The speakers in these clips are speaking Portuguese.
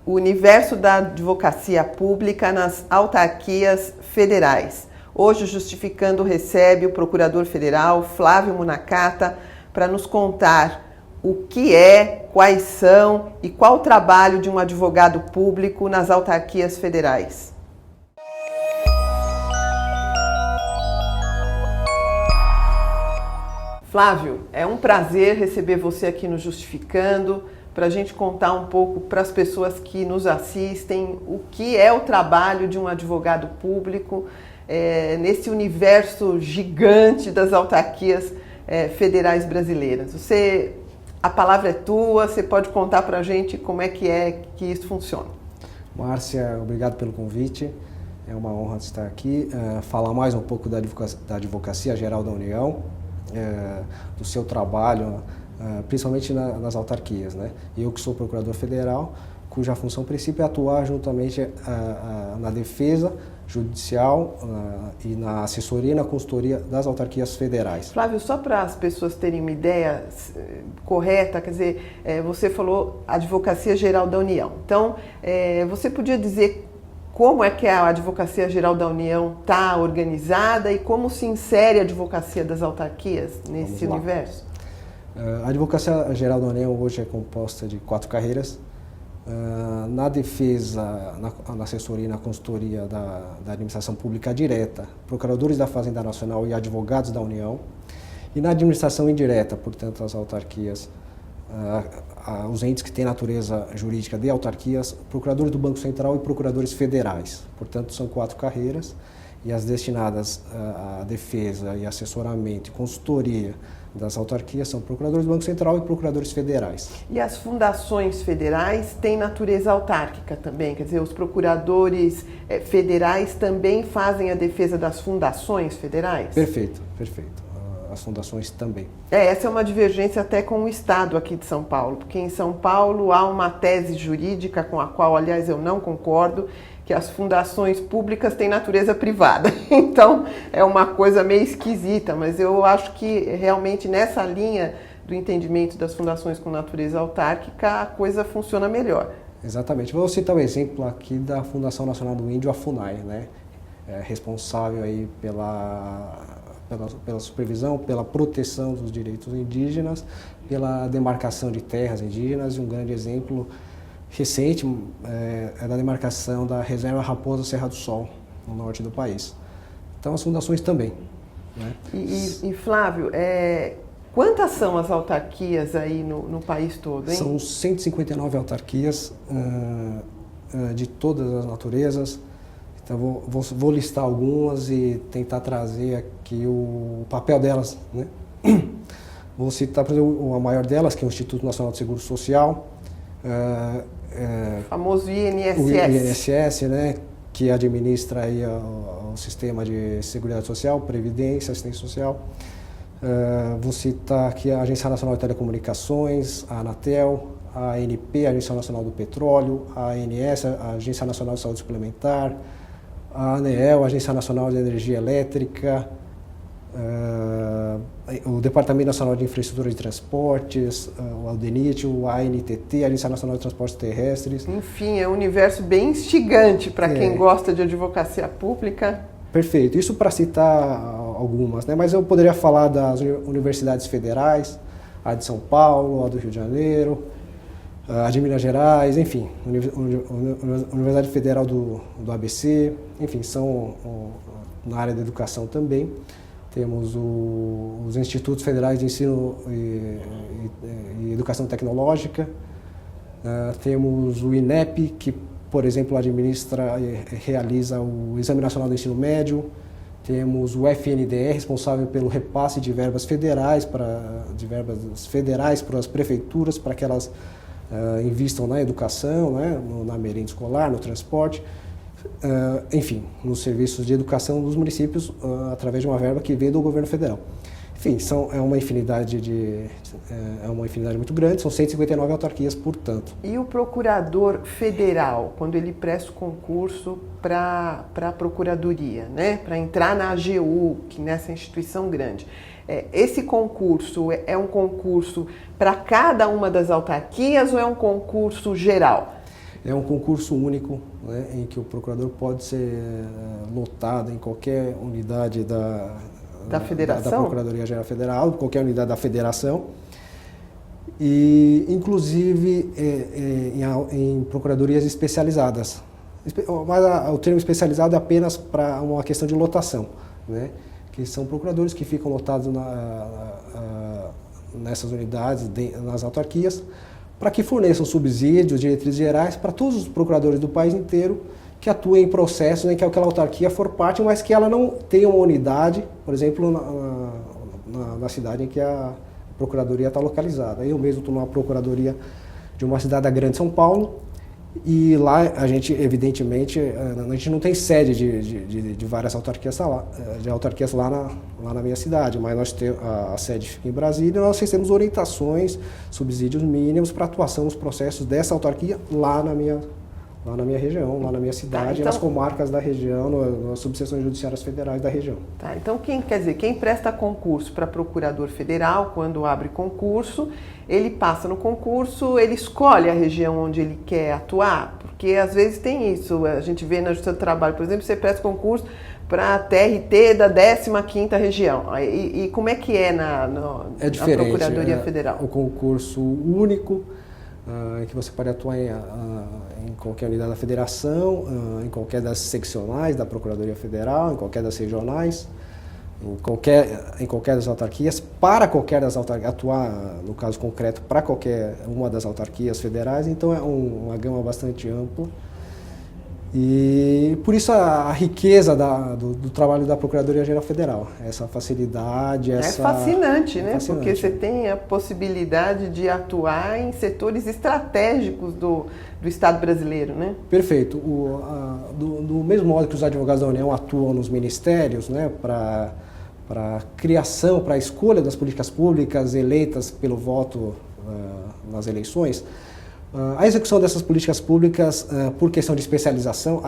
O universo da advocacia pública nas autarquias federais. Hoje, Justificando recebe o Procurador Federal Flávio Munakata para nos contar o que é, quais são e qual o trabalho de um advogado público nas autarquias federais. Flávio, é um prazer receber você aqui no Justificando, para a gente contar um pouco para as pessoas que nos assistem o que é o trabalho de um advogado público nesse universo gigante das autarquias federais brasileiras. A palavra é tua, você pode contar para a gente como é que isso funciona. Márcia, obrigado pelo convite. É uma honra estar aqui, falar mais um pouco da Advocacia Geral da União, do seu trabalho, principalmente nas autarquias, né? Eu que sou procurador federal, cuja função principal é atuar juntamente na defesa judicial e na assessoria e na consultoria das autarquias federais. Flávio, só para as pessoas terem uma ideia correta, quer dizer, você falou Advocacia Geral da União. Então, você podia dizer como é que a Advocacia Geral da União está organizada e como se insere a Advocacia das autarquias nesse universo? A Advocacia Geral da União hoje é composta de 4 carreiras. Na defesa, na assessoria e na consultoria da administração pública direta, procuradores da Fazenda Nacional e advogados da União. E na administração indireta, portanto, as autarquias, os entes que têm natureza jurídica de autarquias, procuradores do Banco Central e procuradores federais. Portanto, são 4 carreiras e as destinadas à defesa e assessoramento e consultoria das autarquias são procuradores do Banco Central e procuradores federais. E as fundações federais têm natureza autárquica também? Quer dizer, os procuradores federais também fazem a defesa das fundações federais? Perfeito. As fundações também. Essa é uma divergência até com o Estado aqui de São Paulo, porque em São Paulo há uma tese jurídica com a qual, aliás, eu não concordo, que as fundações públicas têm natureza privada. Então, é uma coisa meio esquisita, mas eu acho que realmente nessa linha do entendimento das fundações com natureza autárquica, a coisa funciona melhor. Exatamente. Vou citar o exemplo aqui da Fundação Nacional do Índio, a FUNAI, né? Responsável aí pela supervisão, pela proteção dos direitos indígenas, pela demarcação de terras indígenas, e um grande exemplo recente é da demarcação da Reserva Raposa Serra do Sol, no norte do país. Então, as fundações também. Né? E Flávio, quantas são as autarquias aí no país todo, hein? São 159 autarquias de todas as naturezas. Então, vou listar algumas e tentar trazer aqui o papel delas, né? Vou citar, por exemplo, a maior delas, que é o Instituto Nacional de Seguro Social. O famoso INSS. O INSS, né, que administra aí o sistema de seguridade social, previdência, assistência social. Vou citar aqui a Agência Nacional de Telecomunicações, a Anatel, a ANP, a Agência Nacional do Petróleo, a ANS, a Agência Nacional de Saúde Suplementar, a ANEEL, a Agência Nacional de Energia Elétrica, o Departamento Nacional de Infraestrutura de Transportes, o ANDENIT, o ANTT, a Agência Nacional de Transportes Terrestres. Enfim, é um universo bem instigante para quem gosta de advocacia pública. Perfeito. Isso para citar algumas, né? Mas eu poderia falar das universidades federais, a de São Paulo, a do Rio de Janeiro, a de Minas Gerais, enfim, Universidade Federal do ABC, enfim, são na área da educação também. Temos os Institutos Federais de Ensino e Educação Tecnológica, temos o INEP, que, por exemplo, administra e realiza o Exame Nacional do Ensino Médio, temos o FNDE, responsável pelo repasse de verbas federais para as prefeituras, para que elas investam na educação, né, na merenda escolar, no transporte, enfim, nos serviços de educação dos municípios, através de uma verba que vem do governo federal. Enfim, é uma infinidade muito grande, são 159 autarquias, portanto. E o procurador federal, quando ele presta o concurso para a procuradoria, né, para entrar na AGU, que nessa instituição grande, esse concurso é um concurso para cada uma das autarquias ou é um concurso geral? É um concurso único, né, em que o procurador pode ser lotado em qualquer unidade da Federação? Da Procuradoria-Geral Federal, qualquer unidade da Federação, e inclusive em procuradorias especializadas. Mas o termo especializado é apenas para uma questão de lotação, né? Que são procuradores que ficam lotados nessas unidades, nas autarquias, para que forneçam subsídios, diretrizes gerais para todos os procuradores do país inteiro que atuem em processos em que aquela autarquia for parte, mas que ela não tenha uma unidade, por exemplo, na cidade em que a procuradoria está localizada. Eu mesmo estou numa procuradoria de uma cidade da Grande São Paulo, e lá a gente, evidentemente, a gente não tem sede de várias autarquias lá na minha cidade, mas nós temos a sede fica em Brasília, e nós temos orientações, subsídios mínimos para atuação nos processos dessa autarquia lá na minha região, lá na minha cidade, então, nas comarcas da região, nas subseções judiciárias federais da região. Tá, então quem presta concurso para procurador federal, quando abre concurso, ele passa no concurso, ele escolhe a região onde ele quer atuar, porque às vezes tem isso, a gente vê na Justiça do Trabalho, por exemplo, você presta concurso para a TRT da 15ª região, e como é que é na Procuradoria Federal? O concurso único, em que você pode atuar em qualquer unidade da federação, em qualquer das seccionais da Procuradoria Federal, em qualquer das regionais, em qualquer das autarquias, para qualquer das autarquias, atuar, no caso concreto, para qualquer uma das autarquias federais, então é uma gama bastante ampla. E por isso a riqueza do trabalho da Procuradoria-Geral Federal, essa facilidade, É fascinante, né? Porque você tem a possibilidade de atuar em setores estratégicos do Estado brasileiro, né? Perfeito. Do mesmo modo que os advogados da União atuam nos ministérios, né, para a criação, para a escolha das políticas públicas eleitas pelo voto nas eleições, a execução dessas políticas públicas, por questão de especialização,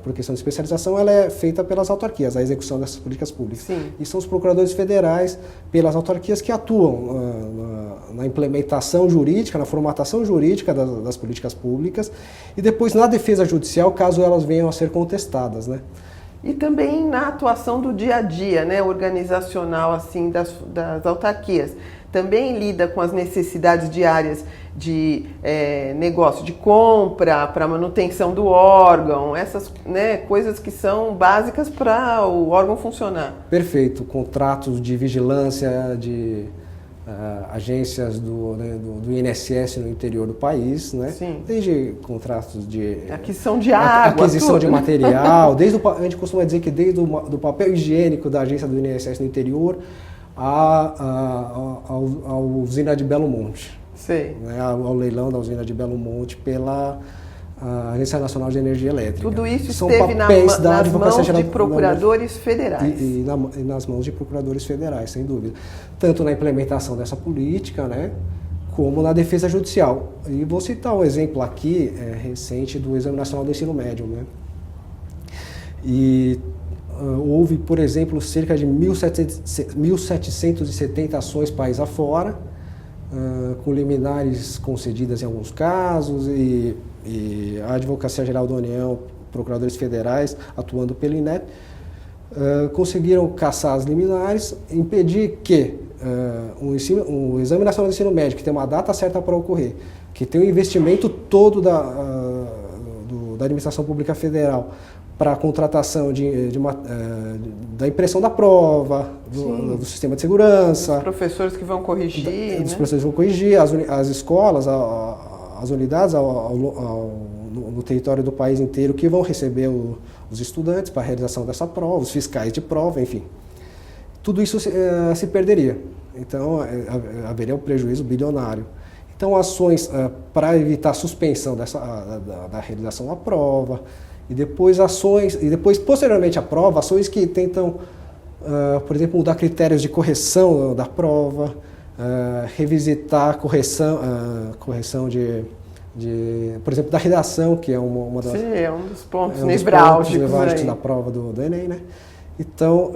por questão de especialização, ela é feita pelas autarquias, a execução dessas políticas públicas. Sim. E são os procuradores federais, pelas autarquias, que atuam na implementação jurídica, na formatação jurídica das políticas públicas e depois na defesa judicial, caso elas venham a ser contestadas, né? E também na atuação do dia a dia, né, organizacional assim, das autarquias. Também lida com as necessidades diárias de negócio de compra, para manutenção do órgão, essas, né, coisas que são básicas para o órgão funcionar. Perfeito. Contratos de vigilância de agências do INSS no interior do país, né? Sim. Desde contratos de aquisição de água, aquisição tudo, de material, a gente costuma dizer que desde do papel higiênico da agência do INSS no interior à usina de Belo Monte. Sei. Né, ao leilão da usina de Belo Monte pela Agência Nacional de Energia Elétrica. Tudo isso são esteve nas mãos geral, de procuradores federais. E nas mãos de procuradores federais, sem dúvida. Tanto na implementação dessa política, né, como na defesa judicial. E vou citar um exemplo aqui recente do Exame Nacional do Ensino Médio. Né? E houve, por exemplo, cerca de 1.770 ações país afora, com liminares concedidas em alguns casos, e a Advocacia Geral da União, procuradores federais, atuando pelo INEP, conseguiram cassar as liminares, impedir que o Exame Nacional do Ensino Médio, que tem uma data certa para ocorrer, que tem um investimento todo da Administração Pública Federal para a contratação da impressão da prova, do sistema de segurança. Os professores que vão corrigir. Os professores vão corrigir, as escolas, as unidades no território do país inteiro que vão receber os estudantes para a realização dessa prova, os fiscais de prova, enfim. Tudo isso se perderia. Então, haveria um prejuízo bilionário. Então, ações para evitar a suspensão da realização da prova, e depois posteriormente à prova, ações que tentam, por exemplo, mudar critérios de correção da prova, revisitar a correção de, por exemplo, da redação, que é uma das... Sim, é um dos pontos nevrálgicos da prova do Enem, né? Então,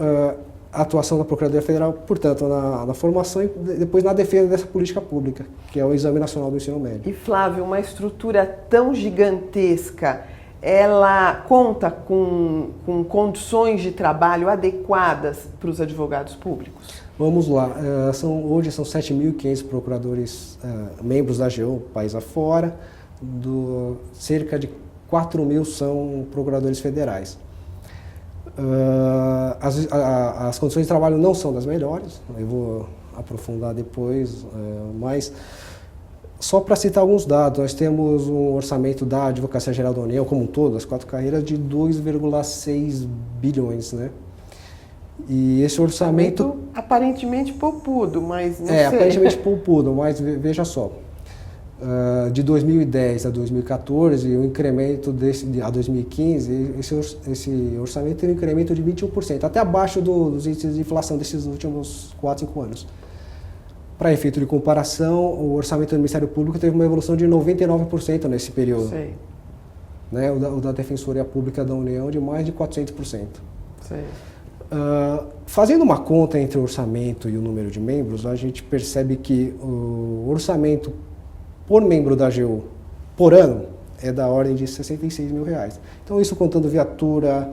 a atuação da Procuradoria Federal, portanto, na formação e depois na defesa dessa política pública, que é o Exame Nacional do Ensino Médio. E Flávio, uma estrutura tão gigantesca, ela conta com condições de trabalho adequadas para os advogados públicos? Vamos lá, hoje são 7.500 procuradores, membros da AGU, país afora, cerca de 4.000 são procuradores federais. As condições de trabalho não são das melhores, eu vou aprofundar depois, mas só para citar alguns dados, nós temos um orçamento da Advocacia Geral da União, como um todo, as 4 carreiras, de 2,6 bilhões, né? E esse orçamento... Muito aparentemente poupudo, mas não sei. Aparentemente poupudo, mas veja só. De 2010 a 2014, o incremento a 2015, esse orçamento teve um incremento de 21%, até abaixo dos índices de inflação desses últimos 4, 5 anos. Para efeito de comparação, o orçamento do Ministério Público teve uma evolução de 99% nesse período. Sei. Né? O da Defensoria Pública da União de mais de 400%. Sei. Fazendo uma conta entre o orçamento e o número de membros, a gente percebe que o orçamento por membro da AGU por ano é da ordem de R$66 mil. Então isso contando viatura,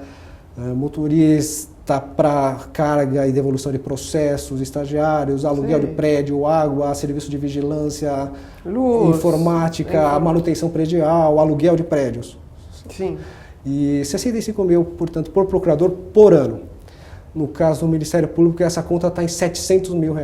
motorista para carga e devolução de processos, estagiários, aluguel de prédio, água, serviço de vigilância, luz, informática, manutenção predial, aluguel de prédios. Sim. E 65 mil, portanto, por procurador por ano. No caso do Ministério Público, essa conta está em R$700 mil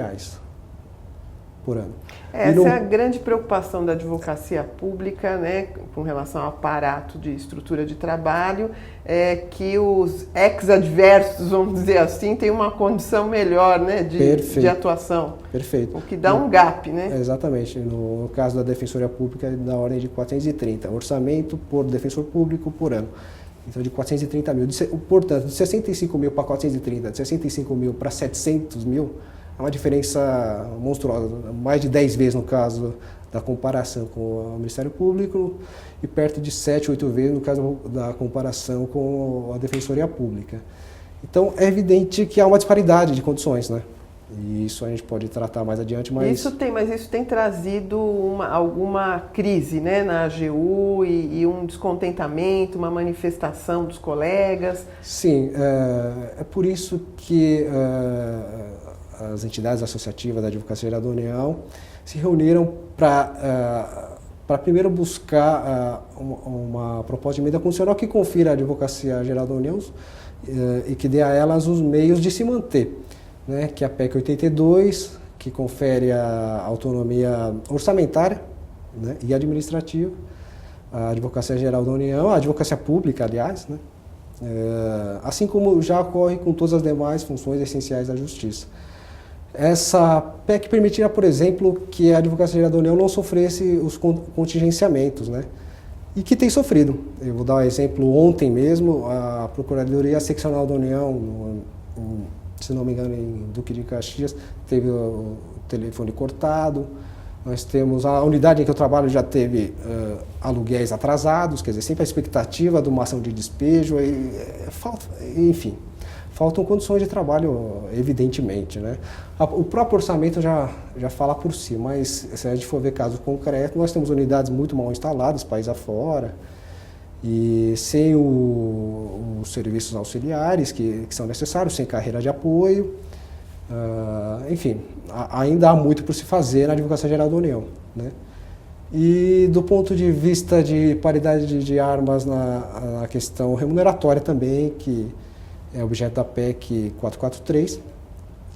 por ano. Essa é a grande preocupação da advocacia pública, né, com relação ao aparato de estrutura de trabalho, é que os ex-adversos, vamos dizer assim, tenham uma condição melhor, né, de atuação. Perfeito. O que dá um gap, né? Exatamente. No caso da Defensoria Pública, é da ordem de 430. Orçamento por defensor público por ano. Então, de 430 mil. Portanto, de 65 mil para 430, de 65 mil para 700 mil, é uma diferença monstruosa, mais de 10 vezes no caso da comparação com o Ministério Público e perto de 7, 8 vezes no caso da comparação com a Defensoria Pública. Então, é evidente que há uma disparidade de condições, né? E isso a gente pode tratar mais adiante, mas... Mas isso tem trazido alguma crise, né, na AGU e um descontentamento, uma manifestação dos colegas? Sim, é por isso que as entidades associativas da Advocacia Geral da União se reuniram para primeiro buscar uma proposta de emenda constitucional que confira à Advocacia Geral da União e que dê a elas os meios de se manter. Né, que é a PEC 82, que confere a autonomia orçamentária, né, e administrativa, a Advocacia Geral da União, a Advocacia Pública, aliás, né, assim como já ocorre com todas as demais funções essenciais da Justiça. Essa PEC permitirá, por exemplo, que a Advocacia Geral da União não sofresse os contingenciamentos, né, e que tem sofrido. Eu vou dar um exemplo, ontem mesmo, a Procuradoria Seccional da União, se não me engano, em Duque de Caxias, teve o telefone cortado. Nós temos, a unidade em que eu trabalho já teve aluguéis atrasados, quer dizer, sempre a expectativa de uma ação de despejo, enfim, faltam condições de trabalho, evidentemente, né? O próprio orçamento já fala por si, mas se a gente for ver casos concretos, nós temos unidades muito mal instaladas, país afora, e sem os serviços auxiliares que são necessários, sem carreira de apoio, enfim, ainda há muito por se fazer na Advocacia Geral da União, né? E do ponto de vista de paridade de armas na questão remuneratória também, que é objeto da PEC 443,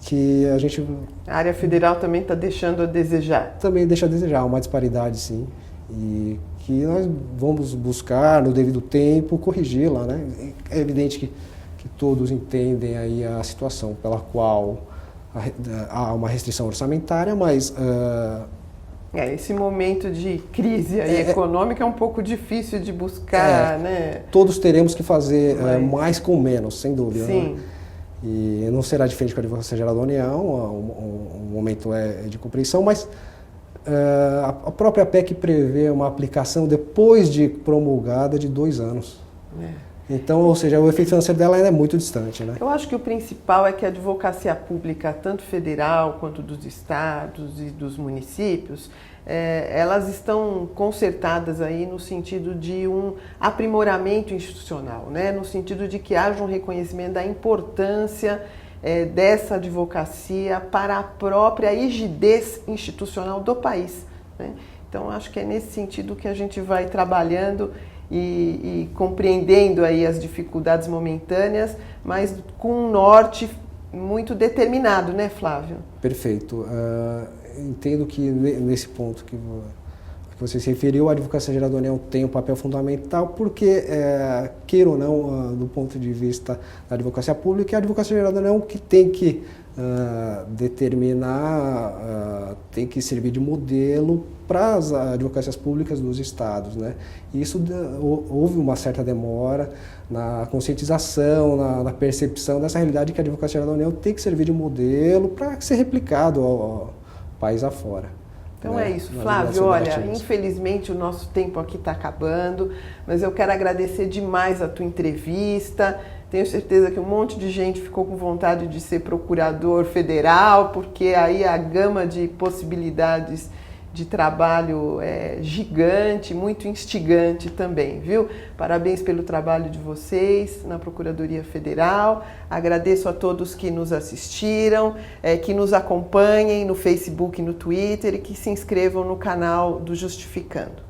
que a gente... A área federal também está deixando a desejar. Também deixa a desejar, uma disparidade, sim, e que nós vamos buscar no devido tempo corrigi-la, né? É evidente que todos entendem aí a situação pela qual há uma restrição orçamentária, mas... esse momento de crise aí econômica é um pouco difícil de buscar, né? Todos teremos que fazer mais com menos, sem dúvida. Sim. Né? E não será diferente com a Advocacia Geral da União, o momento é de compreensão, mas a própria PEC prevê uma aplicação depois de promulgada de 2 anos. Então, ou seja, o efeito financeiro dela ainda é muito distante, né? Eu acho que o principal é que a advocacia pública, tanto federal quanto dos estados e dos municípios, elas estão concertadas aí no sentido de um aprimoramento institucional, né? No sentido de que haja um reconhecimento da importância dessa advocacia para a própria rigidez institucional do país, né? Então, acho que é nesse sentido que a gente vai trabalhando e compreendendo aí as dificuldades momentâneas, mas com um norte muito determinado, né, Flávio? Perfeito. Entendo que nesse ponto que você se referiu, a Advocacia Geral da União tem um papel fundamental porque, queira ou não, do ponto de vista da advocacia pública, é a Advocacia Geral da União que tem que determinar, tem que servir de modelo para as advocacias públicas dos estados, né? E isso houve uma certa demora na conscientização, na percepção dessa realidade que a Advocacia Geral da União tem que servir de modelo para ser replicado ao país afora. Então é isso, Flávio. Olha, infelizmente o nosso tempo aqui está acabando, mas eu quero agradecer demais a tua entrevista. Tenho certeza que um monte de gente ficou com vontade de ser procurador federal, porque aí a gama de possibilidades de trabalho é gigante, muito instigante também, viu? Parabéns pelo trabalho de vocês na Procuradoria Federal. Agradeço a todos que nos assistiram, que nos acompanhem no Facebook e no Twitter e que se inscrevam no canal do Justificando.